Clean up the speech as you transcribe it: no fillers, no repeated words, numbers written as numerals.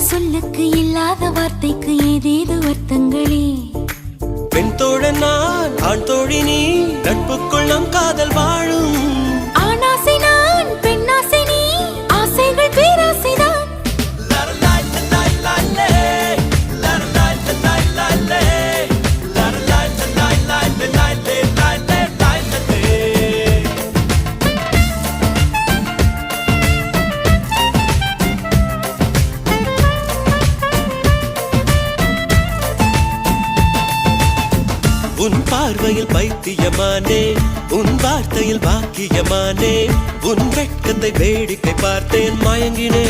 சொல்லுக்கு இல்லாத வார்த்தைக்கு ஏதேது அர்த்தங்களே. பெண் தோழன் நான், ஆண் தோழி நீ, நட்புக்குள் நம் காதல் வாழும். ஆணாசை நான், பெண்ணாசை நீ, ஆசைகள் பேராசைதான். உன் பார்வையில் பைத்தியமானே, உன் வார்த்தையில் பாக்கியமானே, உன் வெட்கத்தை வேடிக்கை பார்த்தேன் மயங்கினே.